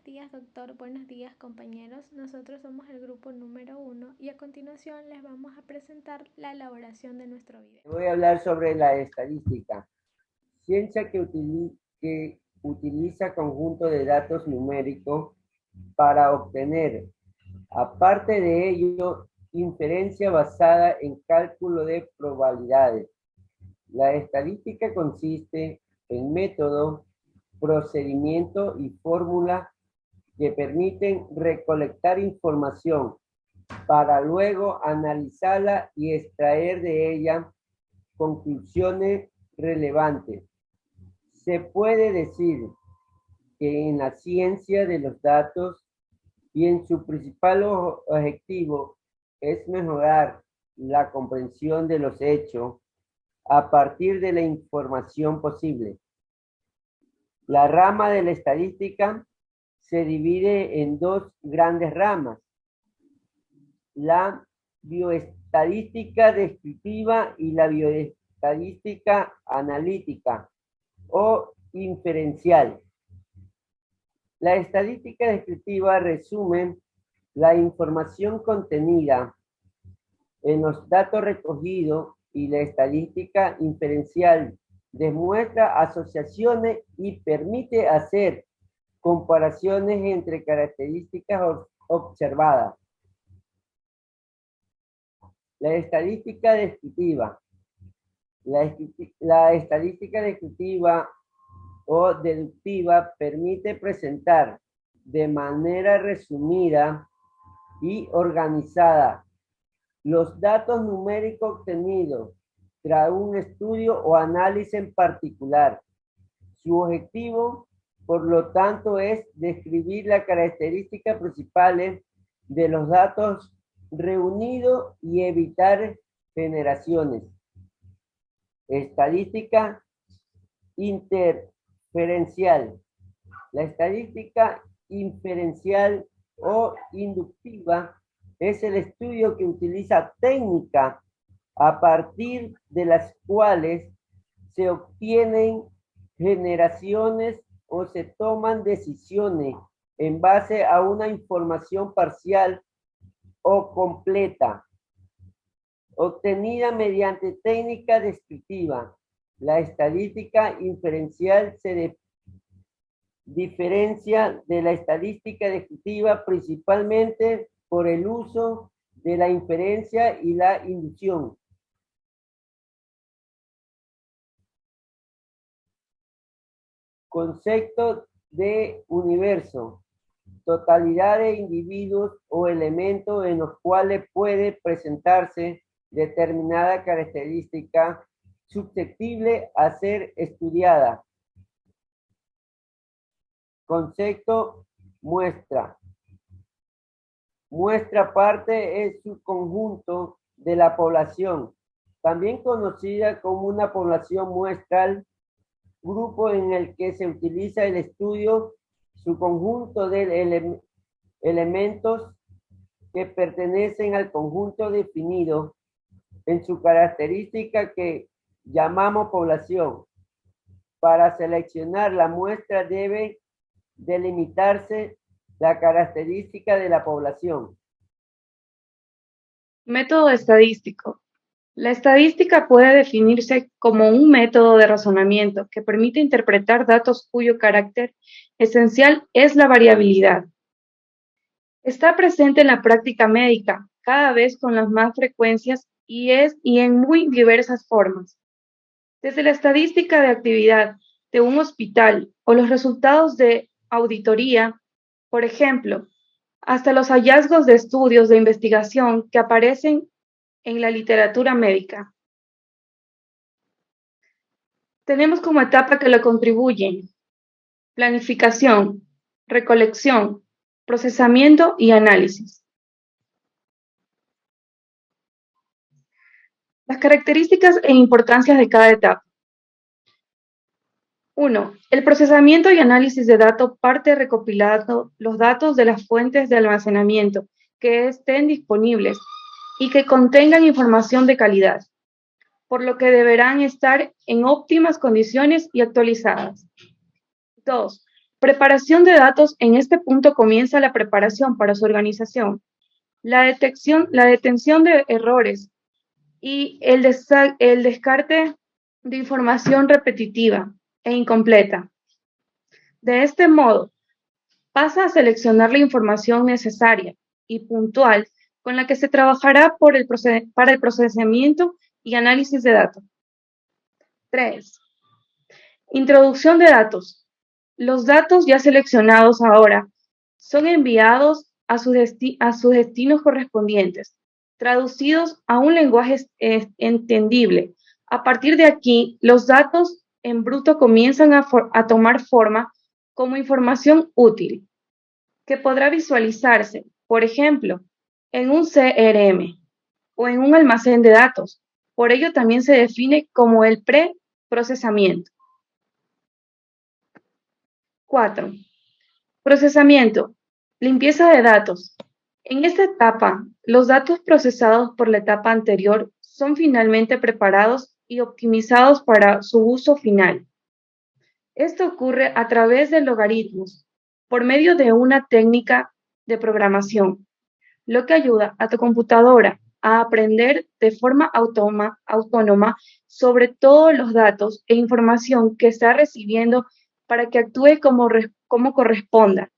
Buenos días, doctor. Buenos días, compañeros. Nosotros somos el grupo número 1 y a continuación les vamos a presentar la elaboración de nuestro video. Voy a hablar sobre la estadística, ciencia que utiliza conjunto de datos numéricos para obtener, aparte de ello, inferencia basada en cálculo de probabilidades. La estadística consiste en métodos, procedimientos y fórmulas que permiten recolectar información para luego analizarla y extraer de ella conclusiones relevantes. Se puede decir que en la ciencia de los datos y en su principal objetivo es mejorar la comprensión de los hechos a partir de la información posible. La rama de la estadística se divide en dos grandes ramas: la bioestadística descriptiva y la bioestadística analítica o inferencial. La estadística descriptiva resume la información contenida en los datos recogidos y la estadística inferencial demuestra asociaciones y permite hacer comparaciones entre características observadas. La estadística descriptiva. La estadística descriptiva o deductiva permite presentar de manera resumida y organizada los datos numéricos obtenidos tras un estudio o análisis en particular. Su objetivo, por lo tanto, es describir las características principales de los datos reunidos y evitar generaciones. Estadística inferencial. La estadística inferencial o inductiva es el estudio que utiliza técnicas a partir de las cuales se obtienen generaciones o se toman decisiones en base a una información parcial o completa, obtenida mediante técnica descriptiva. La estadística inferencial se diferencia de la estadística descriptiva principalmente por el uso de la inferencia y la inducción. Concepto de universo: totalidad de individuos o elementos en los cuales puede presentarse determinada característica susceptible a ser estudiada. Concepto muestra. Muestra parte es su conjunto de la población, también conocida como una población muestral, grupo en el que se utiliza el estudio, su conjunto de elementos que pertenecen al conjunto definido en su característica que llamamos población. Para seleccionar la muestra debe delimitarse la característica de la población. Método estadístico. La estadística puede definirse como un método de razonamiento que permite interpretar datos cuyo carácter esencial es la variabilidad. Está presente en la práctica médica, cada vez con las más frecuencias y en muy diversas formas. Desde la estadística de actividad de un hospital o los resultados de auditoría, por ejemplo, hasta los hallazgos de estudios de investigación que aparecen en la literatura médica. Tenemos como etapa que lo contribuyen: planificación, recolección, procesamiento y análisis. Las características e importancias de cada etapa. 1. El procesamiento y análisis de datos parte recopilando los datos de las fuentes de almacenamiento que estén disponibles y que contengan información de calidad, por lo que deberán estar en óptimas condiciones y actualizadas. 2. Preparación de datos. En este punto comienza la preparación para su organización, la detención de errores y el descarte de información repetitiva e incompleta. De este modo, pasa a seleccionar la información necesaria y puntual con la que se trabajará para el procesamiento y análisis de datos. 3. Introducción de datos. Los datos ya seleccionados ahora son enviados a sus destinos correspondientes, traducidos a un lenguaje entendible. A partir de aquí, los datos en bruto comienzan a tomar forma como información útil, que podrá visualizarse, por ejemplo, en un CRM o en un almacén de datos. Por ello también se define como el preprocesamiento. 4. Procesamiento. Limpieza de datos. En esta etapa, los datos procesados por la etapa anterior son finalmente preparados y optimizados para su uso final. Esto ocurre a través de logaritmos, por medio de una técnica de programación, lo que ayuda a tu computadora a aprender de forma autónoma sobre todos los datos e información que está recibiendo para que actúe como corresponda.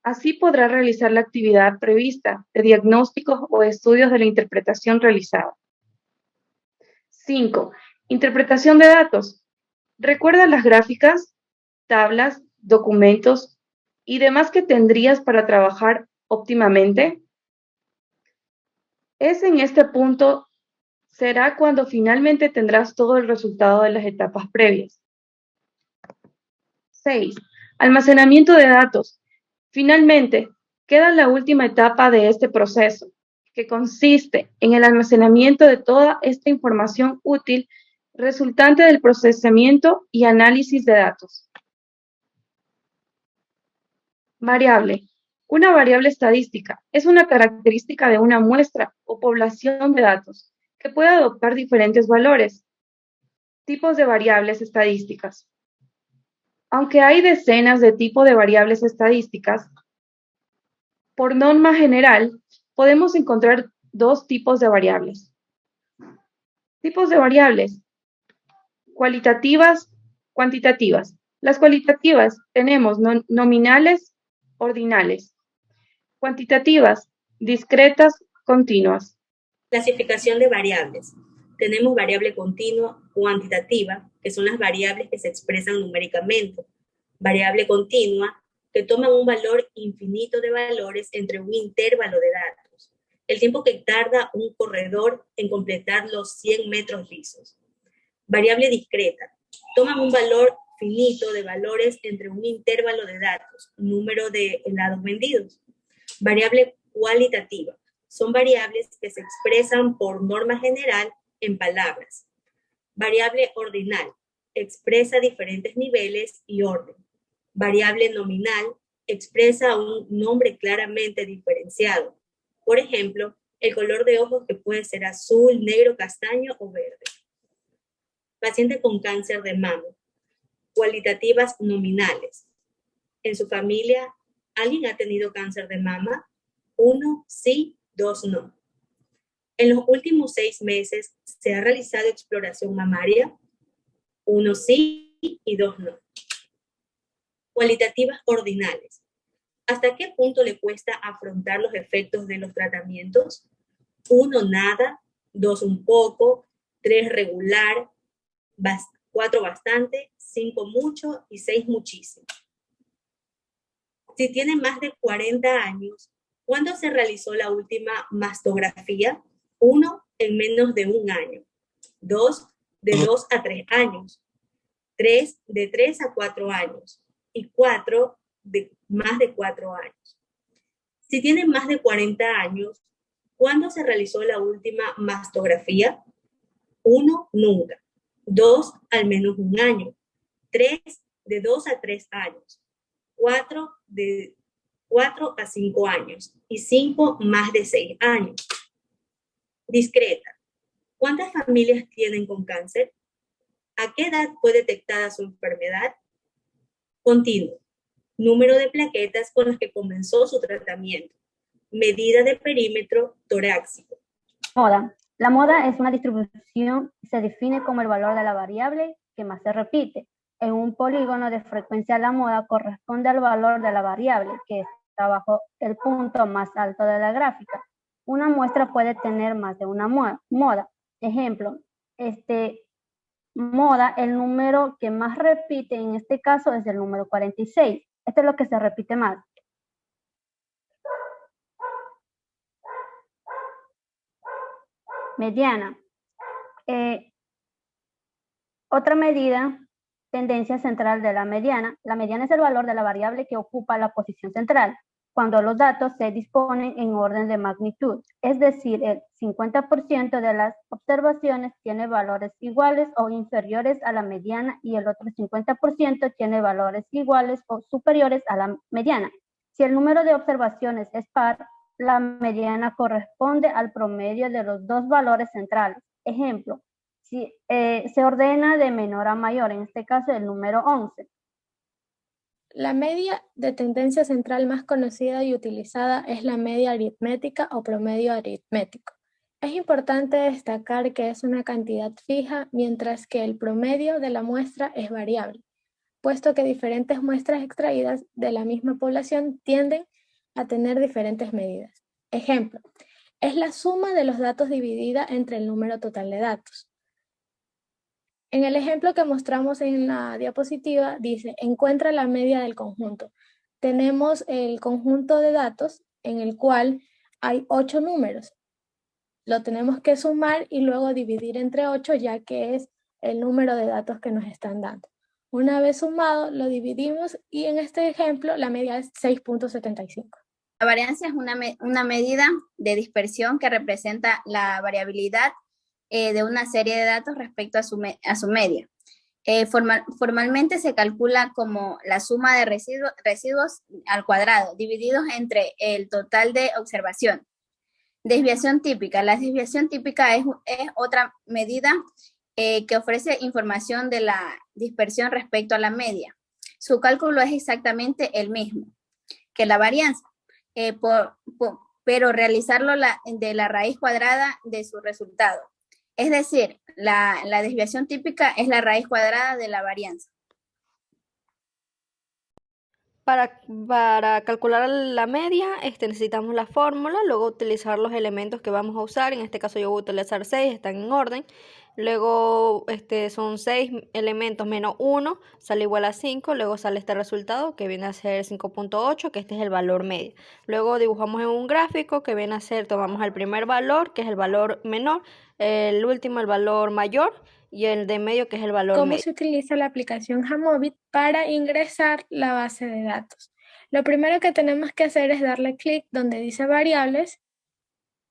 Así podrá realizar la actividad prevista de diagnósticos o estudios de la interpretación realizada. 5. Interpretación de datos. Recuerda las gráficas, tablas, documentos y demás que tendrías para trabajar óptimamente. Es en este punto será cuando finalmente tendrás todo el resultado de las etapas previas. 6. Almacenamiento de datos. Finalmente, queda la última etapa de este proceso, que consiste en el almacenamiento de toda esta información útil resultante del procesamiento y análisis de datos. Variable. Una variable estadística es una característica de una muestra o población de datos que puede adoptar diferentes valores. Tipos de variables estadísticas. Aunque hay decenas de tipos de variables estadísticas, por norma general, podemos encontrar dos tipos de variables. Tipos de variables: cualitativas, cuantitativas. Las cualitativas tenemos nominales, ordinales. Cuantitativas, discretas, continuas. Clasificación de variables. Tenemos variable continua, cuantitativa, que son las variables que se expresan numéricamente. Variable continua, que toman un valor infinito de valores entre un intervalo de datos. El tiempo que tarda un corredor en completar los 100 metros lisos. Variable discreta. Toman un valor finito de valores entre un intervalo de datos, número de helados vendidos. Variable cualitativa. Son variables que se expresan por norma general en palabras. Variable ordinal. Expresa diferentes niveles y orden. Variable nominal. Expresa un nombre claramente diferenciado. Por ejemplo, el color de ojos, que puede ser azul, negro, castaño o verde. Paciente con cáncer de mama. Cualitativas nominales. En su familia, ¿alguien ha tenido cáncer de mama? 1, sí, 2, no. En los últimos 6 meses, ¿se ha realizado exploración mamaria? 1, sí y 2, no. Cualitativas ordinales. ¿Hasta qué punto le cuesta afrontar los efectos de los tratamientos? 1, nada. 2, un poco. 3, regular. 4, bastante. 5, mucho. Y 6, muchísimo. Si tiene más de 40 años, ¿cuándo se realizó la última mastografía? 1, en menos de 1 año. 2, de 2 a 3 años. 3, de 3 a 4 años. Y 4, de más de 4 años. Si tiene más de 40 años, ¿cuándo se realizó la última mastografía? 1, nunca. 2, al menos 1 año. 3, de 2 a 3 años. 4, de 4 a 5 años. Y 5, más de 6 años. Discreta. ¿Cuántas familias tienen con cáncer? ¿A qué edad fue detectada su enfermedad? continuo, número de plaquetas con las que comenzó su tratamiento, medida de perímetro torácico. Moda. La moda es una distribución que se define como el valor de la variable que más se repite. En un polígono de frecuencia, la moda corresponde al valor de la variable que está bajo el punto más alto de la gráfica. Una muestra puede tener más de una moda. Ejemplo, moda, el número que más repite en este caso es el número 46. Esto es lo que se repite más. Mediana. Otra medida, tendencia central de la mediana. La mediana es el valor de la variable que ocupa la posición central cuando los datos se disponen en orden de magnitud, es decir, el 50% de las observaciones tiene valores iguales o inferiores a la mediana y el otro 50% tiene valores iguales o superiores a la mediana. Si el número de observaciones es par, la mediana corresponde al promedio de los dos valores centrales. Ejemplo, si se ordena de menor a mayor, en este caso el número 11. La media de tendencia central más conocida y utilizada es la media aritmética o promedio aritmético. Es importante destacar que es una cantidad fija, mientras que el promedio de la muestra es variable, puesto que diferentes muestras extraídas de la misma población tienden a tener diferentes medidas. Ejemplo, es la suma de los datos dividida entre el número total de datos. En el ejemplo que mostramos en la diapositiva, dice, encuentra la media del conjunto. Tenemos el conjunto de datos en el cual hay 8 números. Lo tenemos que sumar y luego dividir entre 8, ya que es el número de datos que nos están dando. Una vez sumado, lo dividimos y en este ejemplo la media es 6.75. La varianza es una medida de dispersión que representa la variabilidad de una serie de datos respecto a su media. Formalmente se calcula como la suma de residuos al cuadrado, divididos entre el total de observación. Desviación típica. La desviación típica es otra medida que ofrece información de la dispersión respecto a la media. Su cálculo es exactamente el mismo que la varianza, pero realizarlo de la raíz cuadrada de su resultado. Es decir, la desviación típica es la raíz cuadrada de la varianza. Para calcular la media necesitamos la fórmula, luego utilizar los elementos que vamos a usar. En este caso yo voy a utilizar 6, están en orden. Luego son 6 elementos menos 1, sale igual a 5. Luego sale este resultado que viene a ser 5.8, que este es el valor medio. Luego dibujamos en un gráfico que viene a ser, tomamos el primer valor, que es el valor menor, el último el valor mayor, y el de medio, que es el valor ¿Cómo medio. se utiliza la aplicación Jamovi para ingresar la base de datos? Lo primero que tenemos que hacer es darle clic donde dice variables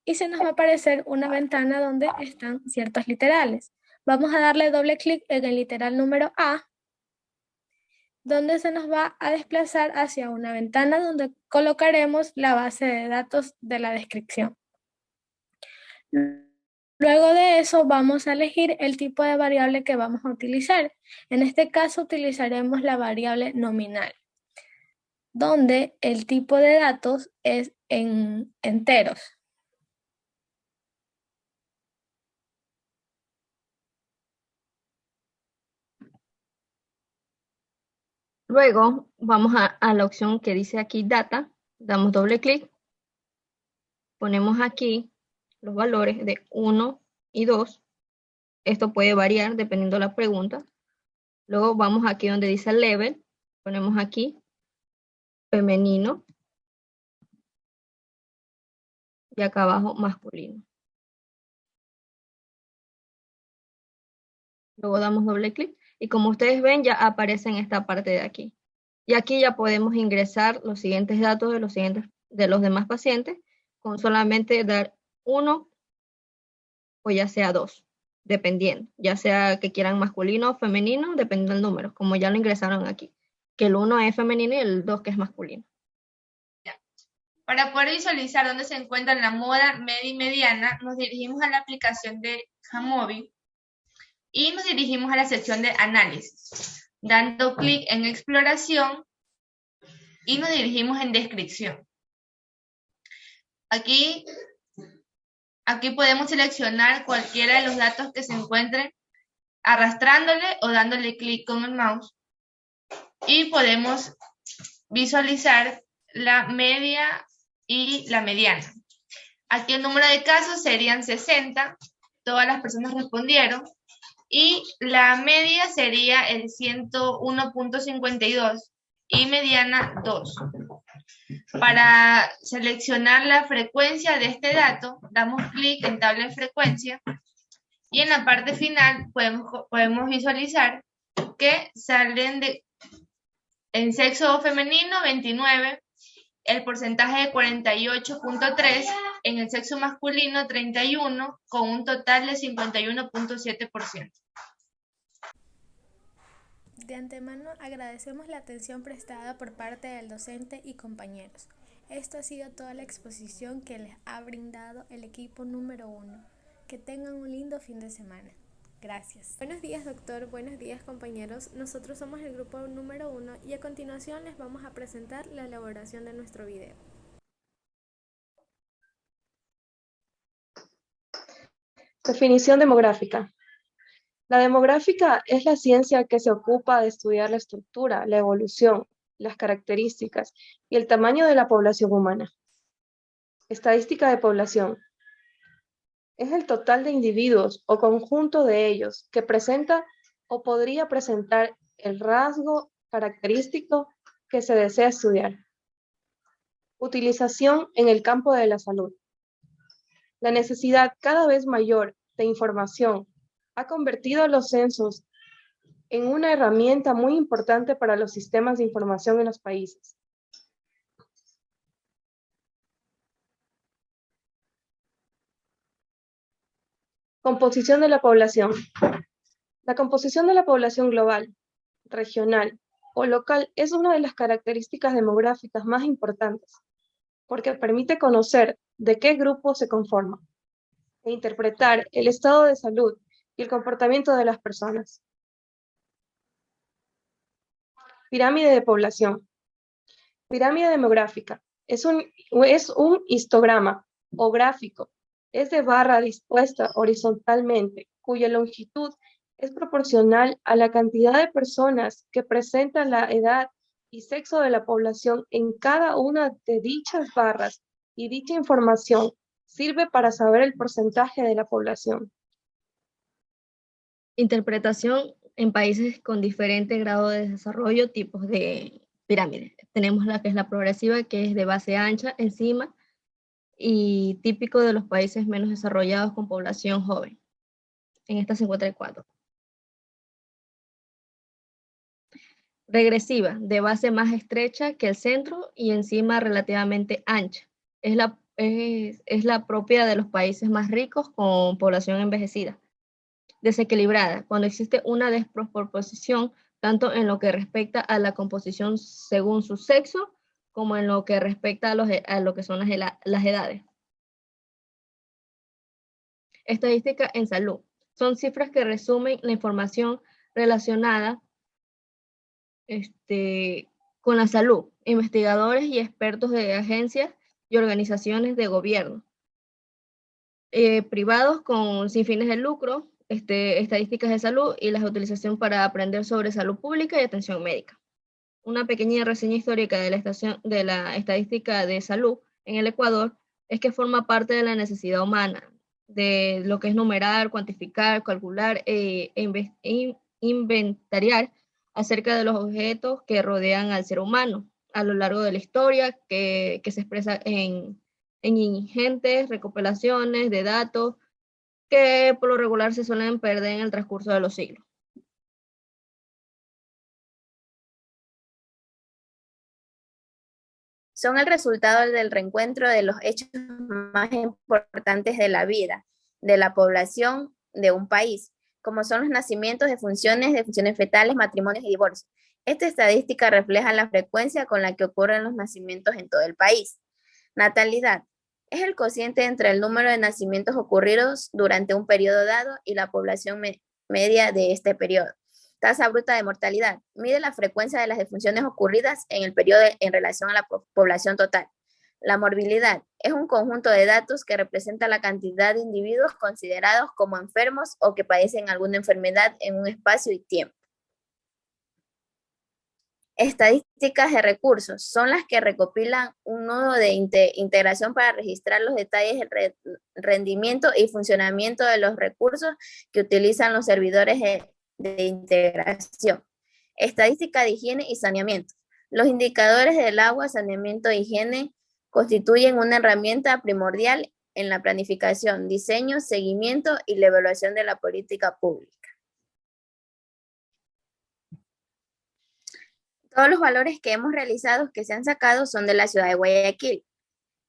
y se nos va a aparecer una ventana donde están ciertos literales. Vamos a darle doble clic en el literal número A, donde se nos va a desplazar hacia una ventana donde colocaremos la base de datos de la descripción. Luego de eso vamos a elegir el tipo de variable que vamos a utilizar. En este caso utilizaremos la variable nominal, donde el tipo de datos es en enteros. Luego vamos a la opción que dice aquí Data, damos doble clic, ponemos aquí los valores de 1 y 2. Esto puede variar dependiendo de la pregunta. Luego vamos aquí donde dice Level, ponemos aquí femenino y acá abajo masculino. Luego damos doble clic y como ustedes ven ya aparece en esta parte de aquí. Y aquí ya podemos ingresar los siguientes datos de los demás pacientes con solamente dar 1 o ya sea 2, dependiendo. Ya sea que quieran masculino o femenino, dependiendo del número, como ya lo ingresaron aquí. Que el 1 es femenino y el 2 que es masculino. Para poder visualizar dónde se encuentran la moda, media y mediana, nos dirigimos a la aplicación de Jamovi y nos dirigimos a la sección de análisis. dando clic en exploración y nos dirigimos en descripción. Aquí podemos seleccionar cualquiera de los datos que se encuentren arrastrándole o dándole clic con el mouse y podemos visualizar la media y la mediana. Aquí el número de casos serían 60, todas las personas respondieron, y la media sería el 101.52 y mediana 2. Para seleccionar la frecuencia de este dato, damos clic en tabla de frecuencia y en la parte final podemos visualizar que salen en sexo femenino 29, el porcentaje de 48.3, en el sexo masculino 31, con un total de 51.7%. De antemano agradecemos la atención prestada por parte del docente y compañeros. Esto ha sido toda la exposición que les ha brindado el equipo número 1. Que tengan un lindo fin de semana. Gracias. Buenos días, doctor. Buenos días, compañeros. Nosotros somos el grupo número 1 y a continuación les vamos a presentar la elaboración de nuestro video. Definición demográfica. La demográfica es la ciencia que se ocupa de estudiar la estructura, la evolución, las características y el tamaño de la población humana. Estadística de población. Es el total de individuos o conjunto de ellos que presenta o podría presentar el rasgo característico que se desea estudiar. Utilización en el campo de la salud. La necesidad cada vez mayor de información ha convertido a los censos en una herramienta muy importante para los sistemas de información en los países. Composición de la población. La composición de la población global, regional o local es una de las características demográficas más importantes, porque permite conocer de qué grupo se conforma e interpretar el estado de salud y el comportamiento de las personas. Pirámide de población. Pirámide demográfica. Es un histograma o gráfico. Es de barra dispuesta horizontalmente, cuya longitud es proporcional a la cantidad de personas que presentan la edad y sexo de la población en cada una de dichas barras, y dicha información sirve para saber el porcentaje de la población. Interpretación en países con diferente grado de desarrollo, tipos de pirámides. Tenemos la que es la progresiva, que es de base ancha encima y típico de los países menos desarrollados con población joven. En esta se encuentra el cuadro. Regresiva, de base más estrecha que el centro y encima relativamente ancha. Es la propia de los países más ricos con población envejecida. Desequilibrada, cuando existe una desproporción tanto en lo que respecta a la composición según su sexo, como en lo que respecta a lo que son las edades. Estadística en salud. Son cifras que resumen la información relacionada con la salud, investigadores y expertos de agencias y organizaciones de gobierno, privados sin fines de lucro, estadísticas de salud y la utilización para aprender sobre salud pública y atención médica. Una pequeña reseña histórica de la estadística de salud en el Ecuador es que forma parte de la necesidad humana, de lo que es numerar, cuantificar, calcular e inventariar acerca de los objetos que rodean al ser humano a lo largo de la historia, que se expresa en ingentes recopilaciones de datos que por lo regular se suelen perder en el transcurso de los siglos. Son el resultado del reencuentro de los hechos más importantes de la vida, de la población de un país, como son los nacimientos, defunciones fetales, matrimonios y divorcios. Esta estadística refleja la frecuencia con la que ocurren los nacimientos en todo el país. Natalidad. Es el cociente entre el número de nacimientos ocurridos durante un periodo dado y la población media de este periodo. Tasa bruta de mortalidad. Mide la frecuencia de las defunciones ocurridas en el periodo en relación a la población total. La morbilidad es un conjunto de datos que representa la cantidad de individuos considerados como enfermos o que padecen alguna enfermedad en un espacio y tiempo. Estadísticas de recursos son las que recopilan un nodo de integración para registrar los detalles del rendimiento y funcionamiento de los recursos que utilizan los servidores de integración. Estadística de higiene y saneamiento. Los indicadores del agua, saneamiento e higiene constituyen una herramienta primordial en la planificación, diseño, seguimiento y la evaluación de la política pública. Todos los valores que hemos realizado, que se han sacado, son de la ciudad de Guayaquil.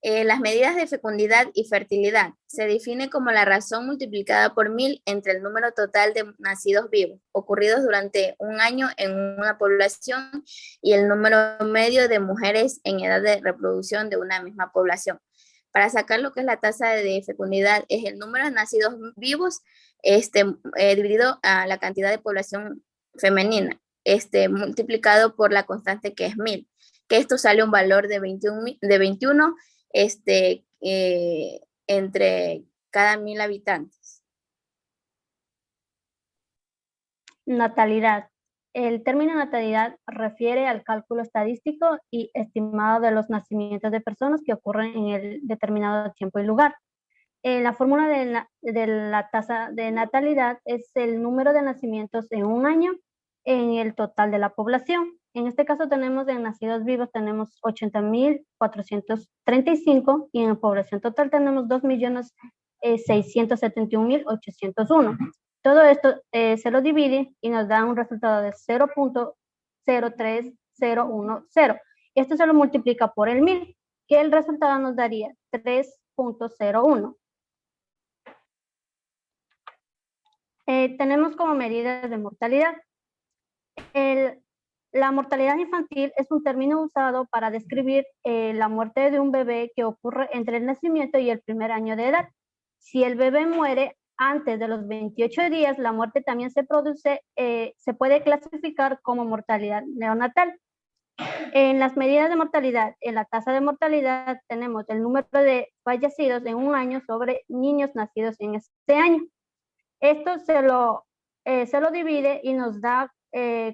Las medidas de fecundidad y fertilidad se define como la razón multiplicada por 1000 entre el número total de nacidos vivos ocurridos durante un año en una población y el número medio de mujeres en edad de reproducción de una misma población. Para sacar lo que es la tasa de fecundidad, es el número de nacidos vivos dividido a la cantidad de población femenina, multiplicado por la constante que es 1000, que esto sale un valor de 21 entre cada 1000 habitantes. Natalidad. El término natalidad refiere al cálculo estadístico y estimado de los nacimientos de personas que ocurren en el determinado tiempo y lugar. La fórmula de la tasa de natalidad es el número de nacimientos en un año en el total de la población. En este caso tenemos en nacidos vivos tenemos 80.435 y en población total tenemos 2.671.801. Todo esto se lo divide y nos da un resultado de 0.03010. Esto se lo multiplica por el 1000, que el resultado nos daría 3.01. Tenemos como medidas de mortalidad. La mortalidad infantil es un término usado para describir la muerte de un bebé que ocurre entre el nacimiento y el primer año de edad. Si el bebé muere antes de los 28 días, la muerte también se puede clasificar como mortalidad neonatal. En las medidas de mortalidad, en la tasa de mortalidad, tenemos el número de fallecidos en un año sobre niños nacidos en este año. Esto se lo divide y nos da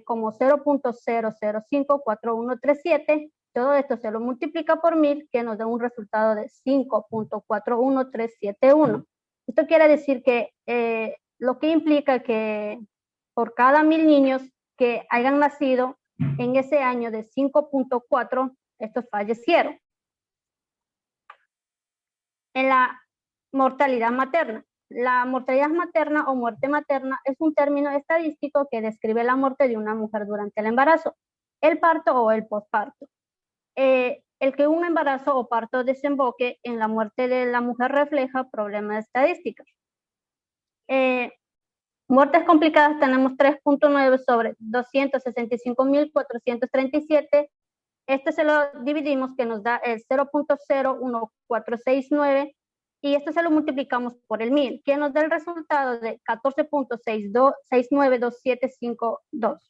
como 0.0054137. Todo esto se lo multiplica por 1000, que nos da un resultado de 5.41371. Esto quiere decir que lo que implica que por cada 1000 niños que hayan nacido en ese año de 5.4, estos fallecieron. En la mortalidad materna. La mortalidad materna o muerte materna es un término estadístico que describe la muerte de una mujer durante el embarazo, el parto o el posparto. El que un embarazo o parto desemboque en la muerte de la mujer refleja problemas estadísticos. Muertes complicadas tenemos 3.9 sobre 265.437. Este se lo dividimos, que nos da el 0.01469. Y esto se lo multiplicamos por el 1000, que nos da el resultado de 14.692752.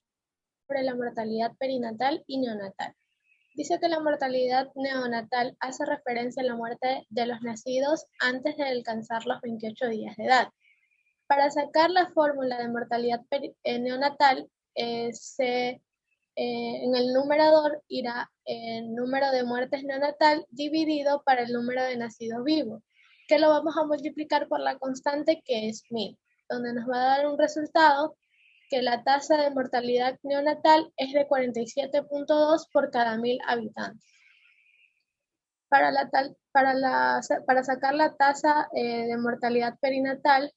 Sobre la mortalidad perinatal y neonatal. Dice que la mortalidad neonatal hace referencia a la muerte de los nacidos antes de alcanzar los 28 días de edad. Para sacar la fórmula de mortalidad neonatal, en el numerador irá el número de muertes neonatal dividido para el número de nacidos vivos, que lo vamos a multiplicar por la constante que es 1000, donde nos va a dar un resultado que la tasa de mortalidad neonatal es de 47.2 por cada 1000 habitantes. Para sacar la tasa de mortalidad perinatal,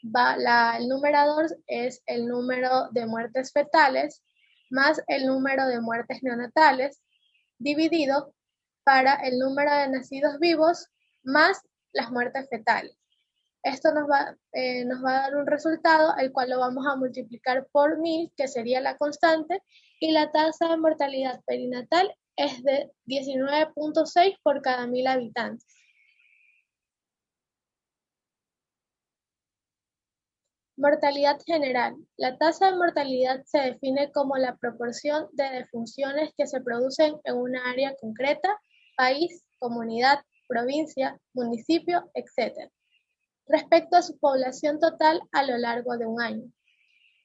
el numerador es el número de muertes fetales más el número de muertes neonatales dividido para el número de nacidos vivos más las muertes fetales. Esto nos va a dar un resultado, el cual lo vamos a multiplicar por 1000, que sería la constante, y la tasa de mortalidad perinatal es de 19.6 por cada 1000 habitantes. Mortalidad general. La tasa de mortalidad se define como la proporción de defunciones que se producen en una área concreta, país, comunidad, provincia, municipio, etc., respecto a su población total a lo largo de un año.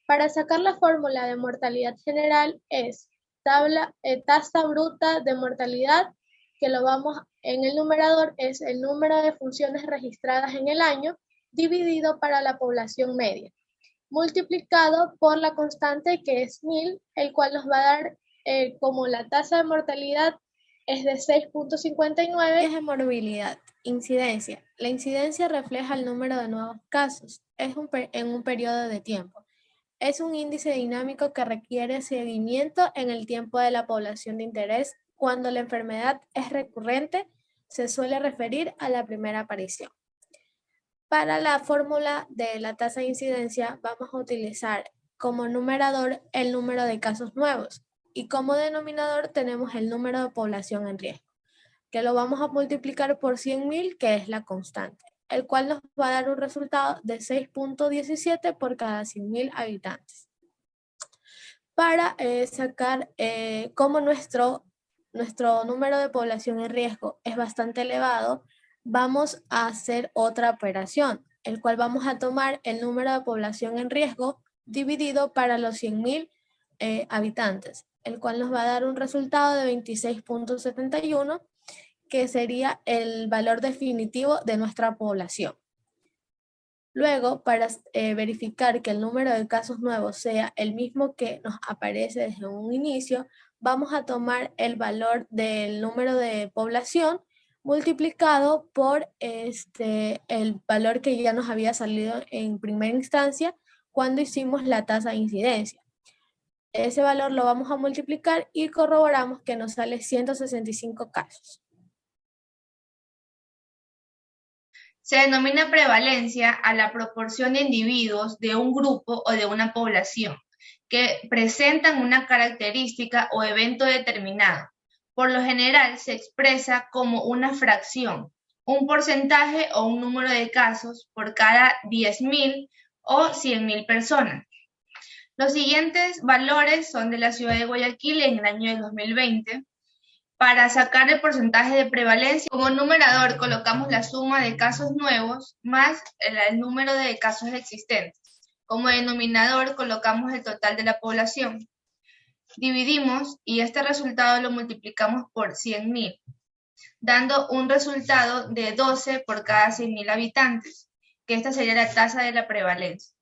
Para sacar la fórmula de mortalidad general es tasa bruta de mortalidad, que lo vamos en el numerador, es el número de defunciones registradas en el año, dividido para la población media, multiplicado por la constante que es 1000, el cual nos va a dar como la tasa de mortalidad es de 6.59. Es de morbilidad. Incidencia. La incidencia refleja el número de nuevos casos en un periodo de tiempo. Es un índice dinámico que requiere seguimiento en el tiempo de la población de interés. Cuando la enfermedad es recurrente, se suele referir a la primera aparición. Para la fórmula de la tasa de incidencia vamos a utilizar como numerador el número de casos nuevos y como denominador tenemos el número de población en riesgo, que lo vamos a multiplicar por 100.000, que es la constante, el cual nos va a dar un resultado de 6.17 por cada 100.000 habitantes. Para sacar como nuestro número de población en riesgo es bastante elevado, vamos a hacer otra operación, el cual vamos a tomar el número de población en riesgo dividido para los 100.000 habitantes, el cual nos va a dar un resultado de 26.71, que sería el valor definitivo de nuestra población. Luego, para verificar que el número de casos nuevos sea el mismo que nos aparece desde un inicio, vamos a tomar el valor del número de población multiplicado por el valor que ya nos había salido en primera instancia cuando hicimos la tasa de incidencia. Ese valor lo vamos a multiplicar y corroboramos que nos sale 165 casos. Se denomina prevalencia a la proporción de individuos de un grupo o de una población que presentan una característica o evento determinado. Por lo general se expresa como una fracción, un porcentaje o un número de casos por cada 10.000 o 100.000 personas. Los siguientes valores son de la ciudad de Guayaquil en el año de 2020. Para sacar el porcentaje de prevalencia, como numerador colocamos la suma de casos nuevos más el número de casos existentes. Como denominador colocamos el total de la población. Dividimos y este resultado lo multiplicamos por 100.000, dando un resultado de 12 por cada 100.000 habitantes, que esta sería la tasa de la prevalencia.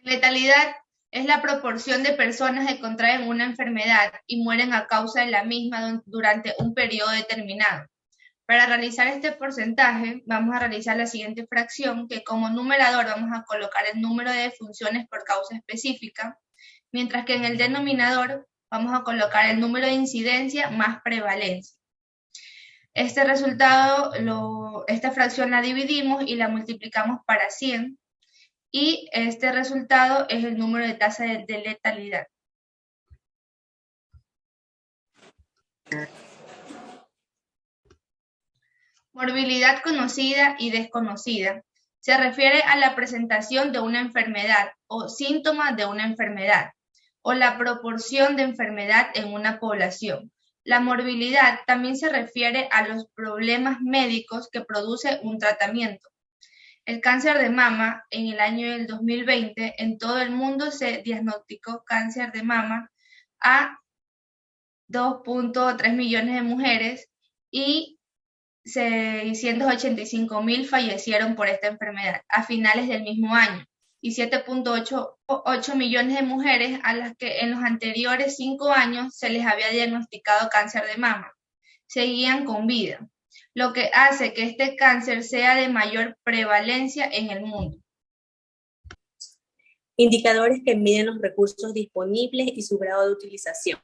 Letalidad es la proporción de personas que contraen una enfermedad y mueren a causa de la misma durante un periodo determinado. Para realizar este porcentaje, vamos a realizar la siguiente fracción, que como numerador vamos a colocar el número de defunciones por causa específica, mientras que en el denominador vamos a colocar el número de incidencia más prevalencia. Este resultado, esta fracción la dividimos y la multiplicamos para 100, y este resultado es el número de tasa de letalidad. Morbilidad conocida y desconocida. Se refiere a la presentación de una enfermedad o síntomas de una enfermedad, o la proporción de enfermedad en una población. La morbilidad también se refiere a los problemas médicos que produce un tratamiento. El cáncer de mama, en el año del 2020, en todo el mundo se diagnosticó cáncer de mama a 2.3 millones de mujeres y 685.000 fallecieron por esta enfermedad a finales del mismo año, y 7.8 millones de mujeres a las que en los anteriores 5 años se les había diagnosticado cáncer de mama seguían con vida, lo que hace que este cáncer sea de mayor prevalencia en el mundo. Indicadores que miden los recursos disponibles y su grado de utilización.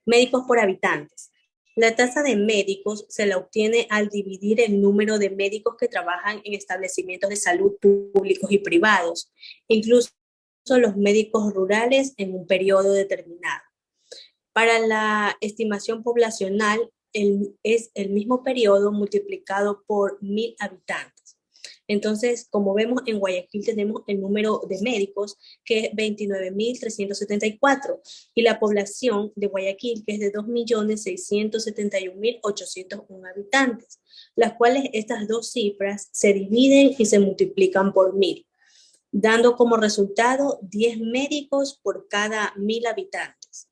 Médicos por habitantes. La tasa de médicos se la obtiene al dividir el número de médicos que trabajan en establecimientos de salud públicos y privados, incluso los médicos rurales en un periodo determinado. Para la estimación poblacional, es el mismo periodo multiplicado por 1000 habitantes. Entonces, como vemos, en Guayaquil tenemos el número de médicos, que es 29.374, y la población de Guayaquil, que es de 2.671.801 habitantes, las cuales estas dos cifras se dividen y se multiplican por 1.000, dando como resultado 10 médicos por cada 1.000 habitantes.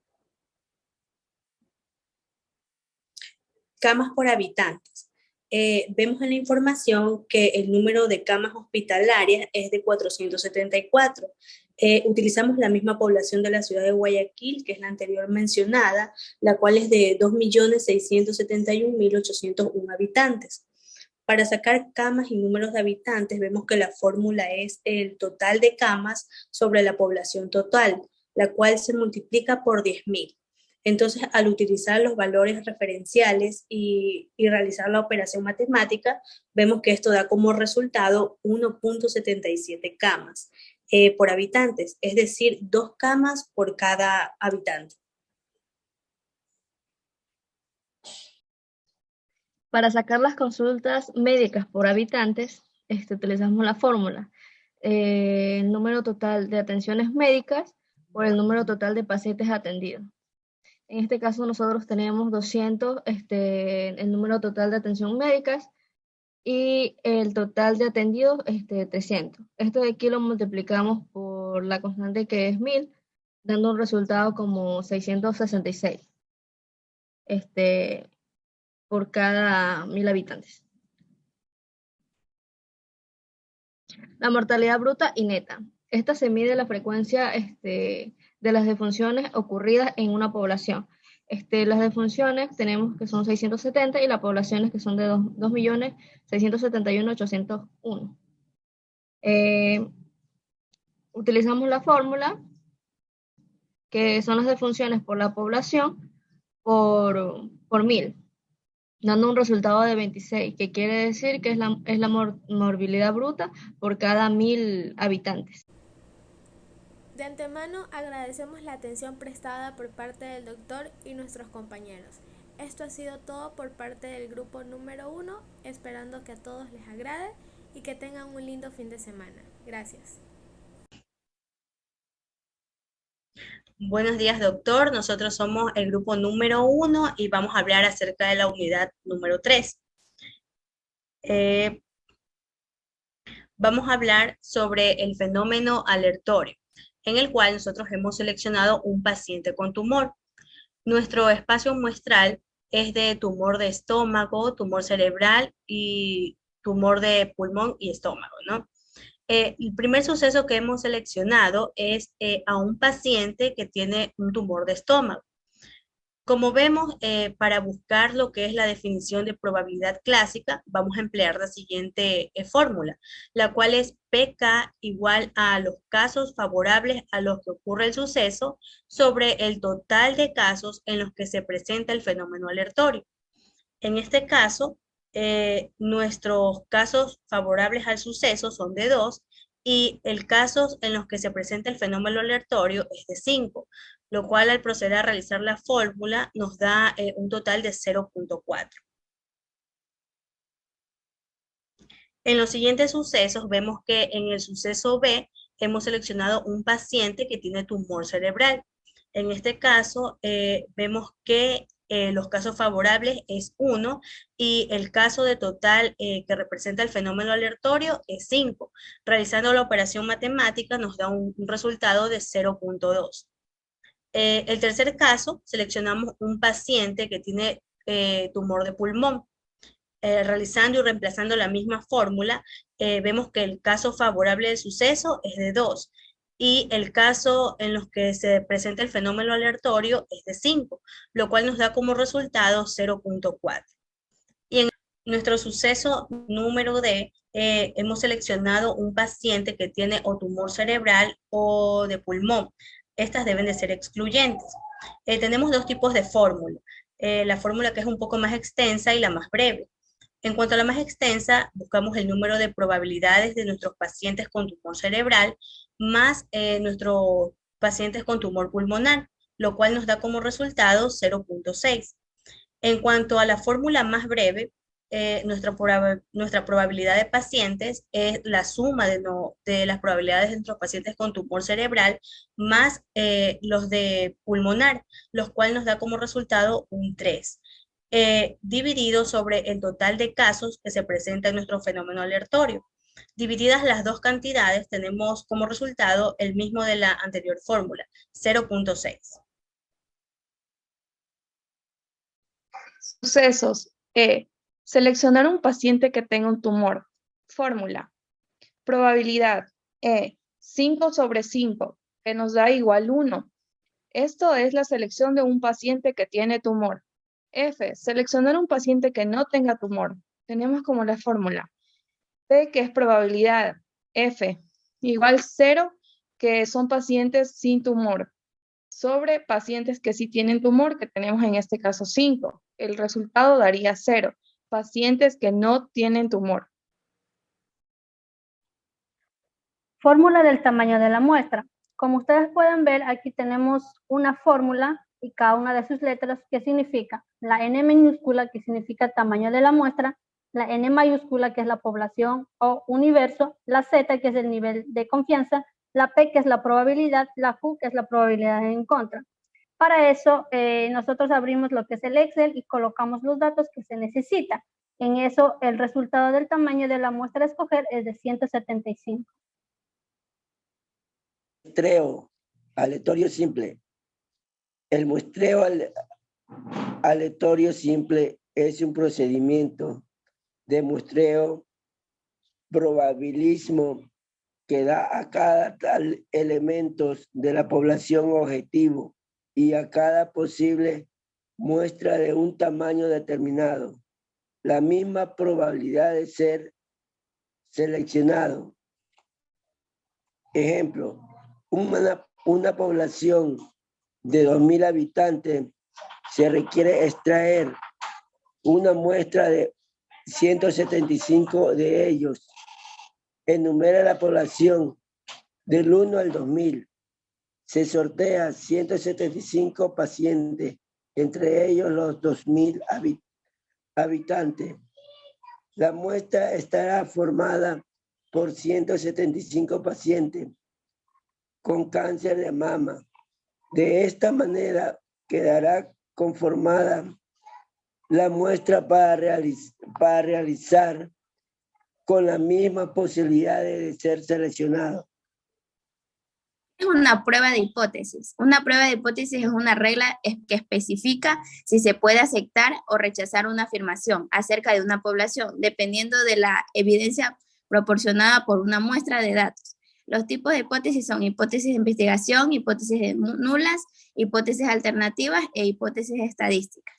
Camas por habitantes. Vemos en la información que el número de camas hospitalarias es de 474. Utilizamos la misma población de la ciudad de Guayaquil, que es la anterior mencionada, la cual es de 2.671.801 habitantes. Para sacar camas y números de habitantes, vemos que la fórmula es el total de camas sobre la población total, la cual se multiplica por 10.000. Entonces, al utilizar los valores referenciales y realizar la operación matemática, vemos que esto da como resultado 1.77 camas por habitantes, es decir, 2 camas por cada habitante. Para sacar las consultas médicas por habitantes, utilizamos la fórmula. El número total de atenciones médicas por el número total de pacientes atendidos. En este caso nosotros tenemos 200, el número total de atención médicas, y el total de atendidos, 300. Esto de aquí lo multiplicamos por la constante, que es 1.000, dando un resultado como 666 por cada 1.000 habitantes. La mortalidad bruta y neta. Esta se mide la frecuencia de las defunciones ocurridas en una población. Las defunciones tenemos que son 670 y las poblaciones que son de 2.671.801. Utilizamos la fórmula, que son las defunciones por la población por 1.000, dando un resultado de 26, que quiere decir que es la morbilidad bruta por cada 1.000 habitantes. De antemano agradecemos la atención prestada por parte del doctor y nuestros compañeros. Esto ha sido todo por parte del grupo número 1, esperando que a todos les agrade y que tengan un lindo fin de semana. Gracias. Buenos días, doctor. Nosotros somos el grupo número 1 y vamos a hablar acerca de la unidad número 3. Vamos a hablar sobre el fenómeno alertorio, en el cual nosotros hemos seleccionado un paciente con tumor. Nuestro espacio muestral es de tumor de estómago, tumor cerebral y tumor de pulmón y estómago, ¿no? El primer suceso que hemos seleccionado es a un paciente que tiene un tumor de estómago. Como vemos, para buscar lo que es la definición de probabilidad clásica, vamos a emplear la siguiente fórmula, la cual es PK igual a los casos favorables a los que ocurre el suceso sobre el total de casos en los que se presenta el fenómeno alertorio. En este caso, nuestros casos favorables al suceso son de 2 y el caso en los que se presenta el fenómeno alertorio es de 5, lo cual al proceder a realizar la fórmula nos da un total de 0.4. En los siguientes sucesos vemos que en el suceso B hemos seleccionado un paciente que tiene tumor cerebral. En este caso vemos que los casos favorables es 1 y el caso de total que representa el fenómeno alertorio es 5. Realizando la operación matemática nos da un resultado de 0.2. El tercer caso, seleccionamos un paciente que tiene tumor de pulmón. Realizando y reemplazando la misma fórmula, vemos que el caso favorable del suceso es de 2 y el caso en los que se presenta el fenómeno alertorio es de 5, lo cual nos da como resultado 0.4. Y en nuestro suceso número D, hemos seleccionado un paciente que tiene o tumor cerebral o de pulmón. Estas deben de ser excluyentes. Tenemos dos tipos de fórmula. La fórmula que es un poco más extensa y la más breve. En cuanto a la más extensa, buscamos el número de probabilidades de nuestros pacientes con tumor cerebral más nuestros pacientes con tumor pulmonar, lo cual nos da como resultado 0.6. En cuanto a la fórmula más breve, nuestra probabilidad de pacientes es la suma de las probabilidades de nuestros pacientes con tumor cerebral más los de pulmonar, los cuales nos da como resultado un 3, dividido sobre el total de casos que se presenta en nuestro fenómeno aleatorio. Divididas las dos cantidades, tenemos como resultado el mismo de la anterior fórmula, 0.6. Sucesos. Seleccionar un paciente que tenga un tumor. Fórmula. Probabilidad. 5 sobre 5, que nos da igual 1. Esto es la selección de un paciente que tiene tumor. F. Seleccionar un paciente que no tenga tumor. Tenemos como la fórmula. P, que es probabilidad. F, igual 0, que son pacientes sin tumor, sobre pacientes que sí tienen tumor, que tenemos en este caso 5. El resultado daría 0. Pacientes que no tienen tumor. Fórmula del tamaño de la muestra. Como ustedes pueden ver, aquí tenemos una fórmula y cada una de sus letras que significa la N minúscula, que significa tamaño de la muestra, la N mayúscula, que es la población o universo, la Z, que es el nivel de confianza, la P, que es la probabilidad, la Q, que es la probabilidad en contra. Para eso, nosotros abrimos lo que es el Excel y colocamos los datos que se necesitan. En eso, el resultado del tamaño de la muestra a escoger es de 175. Muestreo aleatorio simple. El muestreo aleatorio simple es un procedimiento de muestreo probabilismo que da a cada tal elementos de la población objetivo y a cada posible muestra de un tamaño determinado la misma probabilidad de ser seleccionado. Ejemplo, una población de 2.000 habitantes, se requiere extraer una muestra de 175 de ellos. Enumera la población del 1 al 2.000. Se sortea 175 pacientes, entre ellos los 2.000 habitantes. La muestra estará formada por 175 pacientes con cáncer de mama. De esta manera quedará conformada la muestra para realizar con la misma posibilidad de ser seleccionado. Es una prueba de hipótesis. Una prueba de hipótesis es una regla que especifica si se puede aceptar o rechazar una afirmación acerca de una población, dependiendo de la evidencia proporcionada por una muestra de datos. Los tipos de hipótesis son hipótesis de investigación, hipótesis nulas, hipótesis alternativas e hipótesis estadísticas.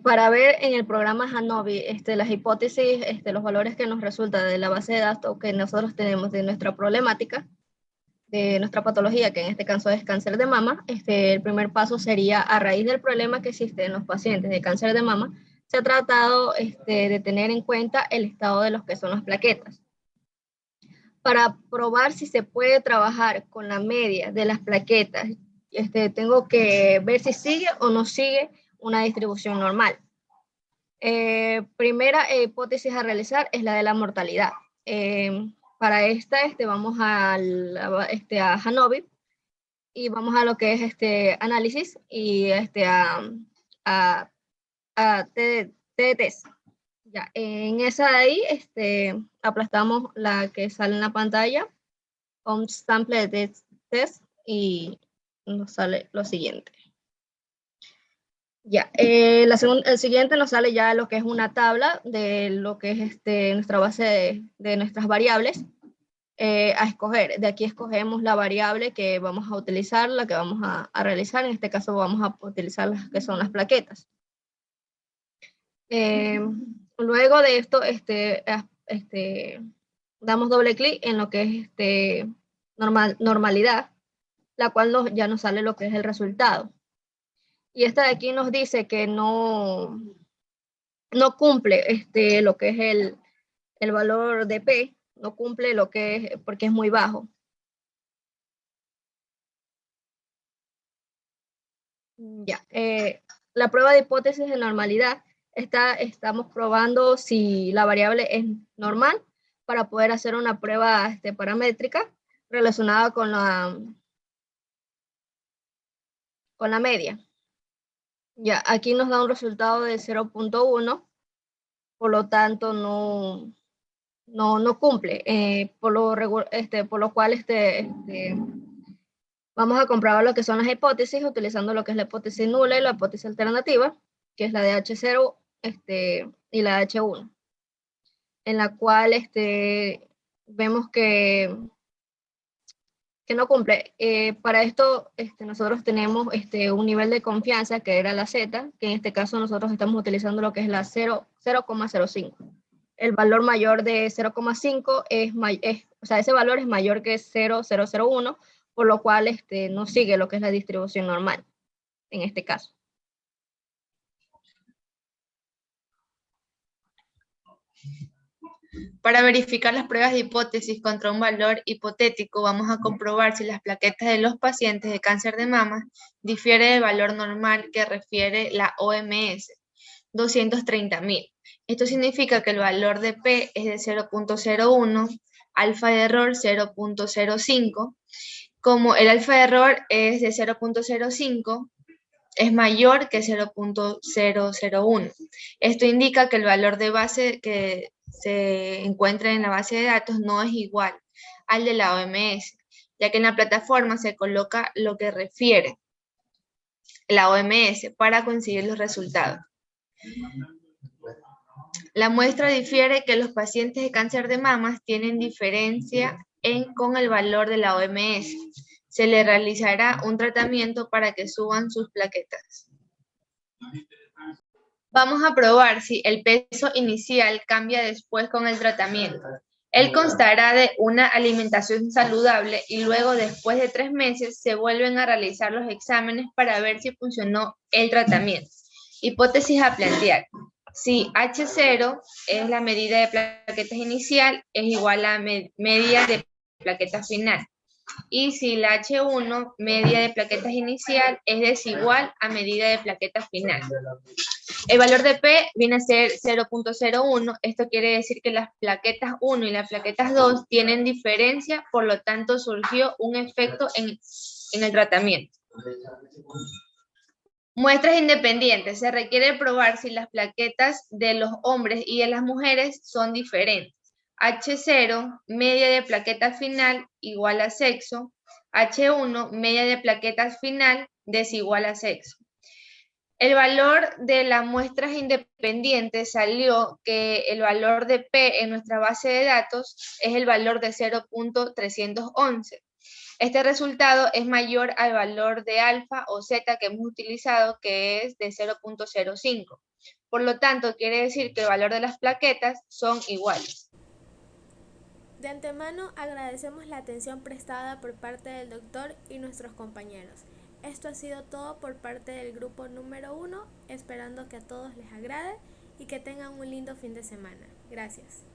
Para ver en el programa Hanovi las hipótesis, los valores que nos resultan de la base de datos que nosotros tenemos de nuestra problemática, de nuestra patología, que en este caso es cáncer de mama, el primer paso sería, a raíz del problema que existe en los pacientes de cáncer de mama, se ha tratado de tener en cuenta el estado de los que son las plaquetas. Para probar si se puede trabajar con la media de las plaquetas, tengo que ver si sigue o no sigue una distribución normal. Primera hipótesis a realizar es la de la mortalidad. Para esta vamos a Hanovi y vamos a lo que es análisis y a TDTs. Ya, en esa de ahí aplastamos la que sale en la pantalla, un sample de test, y nos sale lo siguiente. Ya, el siguiente nos sale ya lo que es una tabla de lo que es nuestra base de nuestras variables a escoger. De aquí escogemos la variable que vamos a utilizar, la que vamos a realizar. En este caso vamos a utilizar las que son las plaquetas. Luego de esto, damos doble clic en lo que es normalidad, la cual ya nos sale lo que es el resultado. Y esta de aquí nos dice que no cumple lo que es el valor de P, no cumple lo que es, porque es muy bajo. Ya, la prueba de hipótesis de normalidad estamos probando si la variable es normal para poder hacer una prueba paramétrica relacionada con la media. Ya, aquí nos da un resultado de 0.1, por lo tanto no cumple, por lo cual vamos a comprobar lo que son las hipótesis utilizando lo que es la hipótesis nula y la hipótesis alternativa, que es la de H0 y la de H1, en la cual vemos que no cumple. Para esto nosotros tenemos un nivel de confianza que era la Z, que en este caso nosotros estamos utilizando lo que es la 0,05. El valor mayor de 0,5 o sea, ese valor es mayor que 0,001, por lo cual no sigue lo que es la distribución normal, en este caso. Para verificar las pruebas de hipótesis contra un valor hipotético, vamos a comprobar si las plaquetas de los pacientes de cáncer de mama difiere del valor normal que refiere la OMS, 230.000. Esto significa que el valor de P es de 0.01, alfa de error 0.05. Como el alfa de error es de 0.05, es mayor que 0.001. Esto indica que el valor de base que se encuentra en la base de datos no es igual al de la OMS, ya que en la plataforma se coloca lo que refiere la OMS para conseguir los resultados. La muestra difiere que los pacientes de cáncer de mamas tienen diferencia con el valor de la OMS. Se le realizará un tratamiento para que suban sus plaquetas. Vamos a probar si el peso inicial cambia después con el tratamiento. Él constará de una alimentación saludable y luego, después de 3 meses, se vuelven a realizar los exámenes para ver si funcionó el tratamiento. Hipótesis a plantear. Si H0 es la medida de plaquetas inicial, es igual a media de plaquetas final. Y si la H1, media de plaquetas inicial, es desigual a medida de plaquetas final. El valor de P viene a ser 0.01. Esto quiere decir que las plaquetas 1 y las plaquetas 2 tienen diferencia, por lo tanto surgió un efecto en el tratamiento. Muestras independientes. Se requiere probar si las plaquetas de los hombres y de las mujeres son diferentes. H0, media de plaqueta final, igual a sexo. H1, media de plaquetas final, desigual a sexo. El valor de las muestras independientes salió que el valor de P en nuestra base de datos es el valor de 0.311. Este resultado es mayor al valor de alfa o zeta que hemos utilizado, que es de 0.05. Por lo tanto, quiere decir que el valor de las plaquetas son iguales. De antemano agradecemos la atención prestada por parte del doctor y nuestros compañeros. Esto ha sido todo por parte del grupo número 1, esperando que a todos les agrade y que tengan un lindo fin de semana. Gracias.